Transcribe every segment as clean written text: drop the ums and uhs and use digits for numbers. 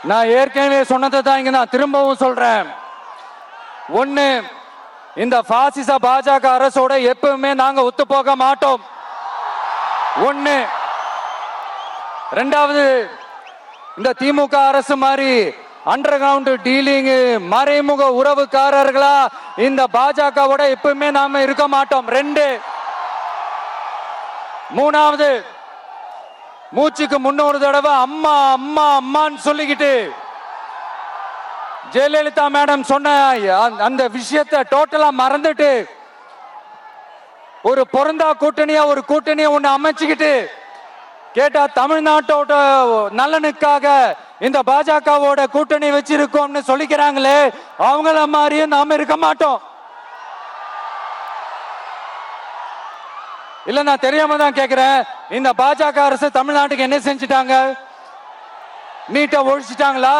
நான் ஏற்கனவே சொன்னதை தான் இங்க நான் திரும்பவும் சொல்றேன். ஒண்ணு, இந்த பாசிச பாஜக அரசோட எப்பவுமே நாங்க ஒத்து போக மாட்டோம். ஒண்ணு. ரெண்டாவது, இந்த திமுக அரசு மாதிரி அண்டர் கிரவுண்ட் டீலிங் மறைமுக உறவுக்காரர்களா இந்த பாஜகவோட எப்பவுமே நாம இருக்க மாட்டோம். ரெண்டு. மூணாவது, மூச்சுக்கு முன்னொரு தடவை அம்மா அம்மா அம்மான்னு சொல்லிக்கிட்டு ஜெயலலிதா மேடம் சொன்ன அந்த விஷயத்தை டோட்டலா மறந்துட்டு ஒரு பொருந்தா கூட்டணியா ஒரு கூட்டணியை ஒண்ணு அமைச்சுக்கிட்டு கேட்டா தமிழ்நாட்டோட நலனுக்காக இந்த பாஜகவோட கூட்டணி வச்சிருக்கோம்னு சொல்லிக்கிறாங்களே, அவங்கள மாதிரியும் நாம இருக்க மாட்டோம். இல்ல, நான் தெரியாம தான் கேக்குறேன். இந்த பாஜக அரசு தமிழ்நாட்டுக்கு என்ன செஞ்சிட்டாங்க? நீட்டை ஒழிச்சிட்டாங்களா?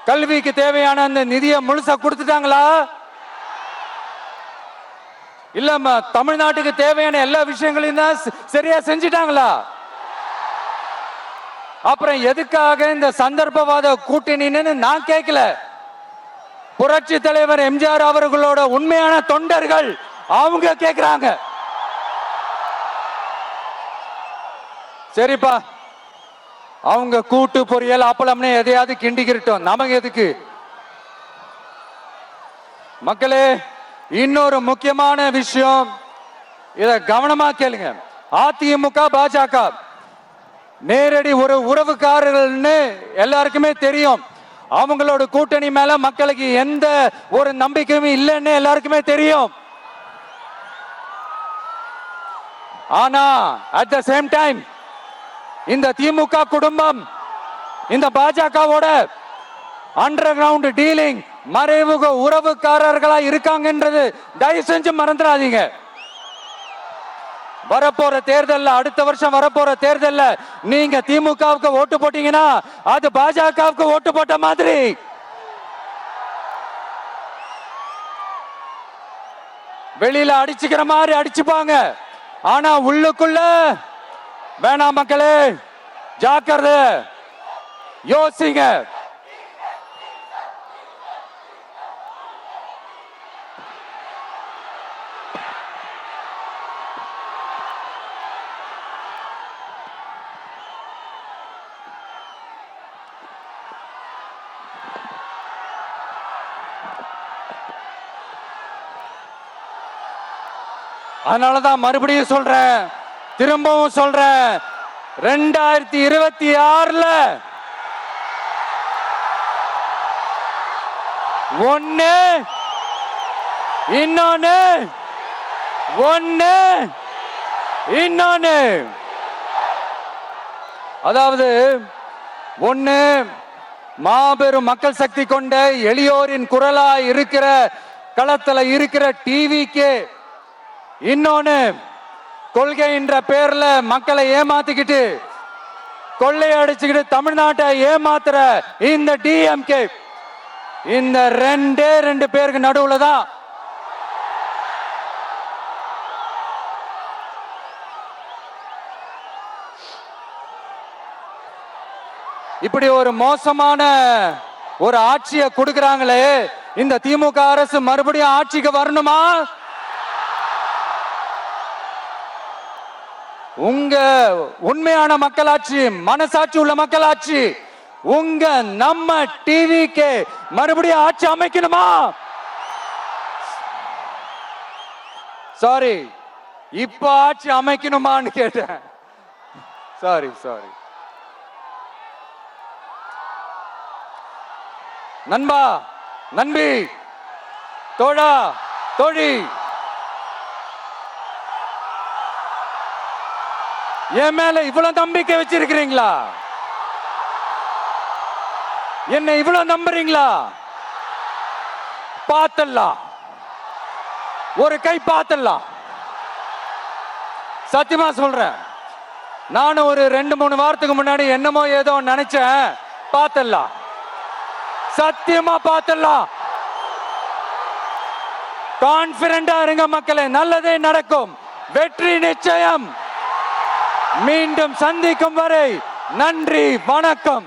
கல்விக்கு தேவையான அந்த நிதியை முழுசா கொடுத்துட்டாங்களா? இல்ல, தமிழ்நாட்டுக்கு தேவையான எல்லா விஷயங்களையும் தான் சரியா செஞ்சிட்டாங்களா? அப்புறம் எதுக்காக இந்த சந்தர்ப்பவாத கூட்டணின்னு நான் கேட்கல. புரட்சி தலைவர் எம்ஜிஆர் அவர்களோட உண்மையான தொண்டர்கள் அவங்க கேட்கிறாங்க. சரிப்பா, அவங்க கூட்டு பொரியல் அப்பளம்னு எதையாவது கிண்டிக்கிட்டோம், நமக்கு எதுக்கு? மக்களே, இன்னொரு முக்கியமான விஷயம், இத கவனமா கேளுங்க. அதிமுக பாஜக நேரடி ஒரு உறவுக்காரர்கள்னு எல்லாருக்குமே தெரியும். அவங்களோட கூட்டணி மேல மக்களுக்கு எந்த ஒரு நம்பிக்கையும் இல்லைன்னு எல்லாருக்குமே தெரியும். ஆனா அட் த சேம் டைம் இந்த திமுக குடும்பம் இந்த பாஜகவோட அண்டர் கிரவுண்ட் டீலிங் மறைமுக உறவுக்காரர்களா இருக்காங்கன்றது தயவு செஞ்சு மறந்துடாதீங்க. வரப்போற தேர்தல், அடுத்த வருஷம் வரப்போற தேர்தல் நீங்க திமுகவுக்கு ஓட்டு போட்டீங்கன்னா அது பாஜகவுக்கு ஓட்டு போட்ட மாதிரி. வெளியில அடிச்சுக்கிற மாதிரி அடிச்சுப்பாங்க, ஆனா உள்ளுக்குள்ள வேணாம். மக்களே, ஜாக்கிரதை, யோசிங்க. அதனாலதான் மறுபடியும் சொல்றேன், திரும்பவும் சொல்றேன், 2026 ஒண்ணு இன்னொன்னு ஒண்ணு இன்னொன்னு. அதாவது ஒண்ணு, மாபெரும் மக்கள் சக்தி கொண்ட எளியோரின் குரலா இருக்கிற களத்துல இருக்கிற டிவிக்கு, இன்னொன்னு கொள்கை என்ற பேர்ல மக்களை ஏமாத்திக்கிட்டு கொள்ளையடிச்சுக்கிட்டு தமிழ்நாட்டை ஏமாத்துற இந்த டிஎம்கே. இந்த ரெண்டு பேருக்கு நடுவுல தான் இப்படி ஒரு மோசமான ஒரு ஆட்சியை கொடுக்கறாங்களே, இந்த திமுக அரசு மறுபடியும் ஆட்சிக்கு வரணுமா? உங்க உண்மையான மக்களாட்சி, மனசாட்சி உள்ள மக்களாட்சி, உங்க நம்ம டிவிக்கு மறுபடியும் ஆட்சி அமைக்கணுமா? சாரி, இப்ப ஆட்சி அமைக்கணுமான்னு கேட்டேன். சாரி. நண்பா, நண்பி, தோழா, தோழி, என் மேல இவ்வளவு நம்பிக்கை வச்சிருக்கிறீங்களா? என்ன இவ்வளவு நம்புறீங்களா? பார்த்தலாம், ஒரு கை பார்த்தலாம். சத்தியமா சொல்றேன், நானும் ஒரு 2-3 வாரத்துக்கு முன்னாடி என்னமோ ஏதோ நினைச்சேன். பார்த்தலாம், சத்தியமா பார்த்தலாம். கான்பிடண்டா இருங்க மக்களே, நல்லதே நடக்கும், வெற்றி நிச்சயம். மீண்டும் சந்திக்கும் வரை நன்றி, வணக்கம்.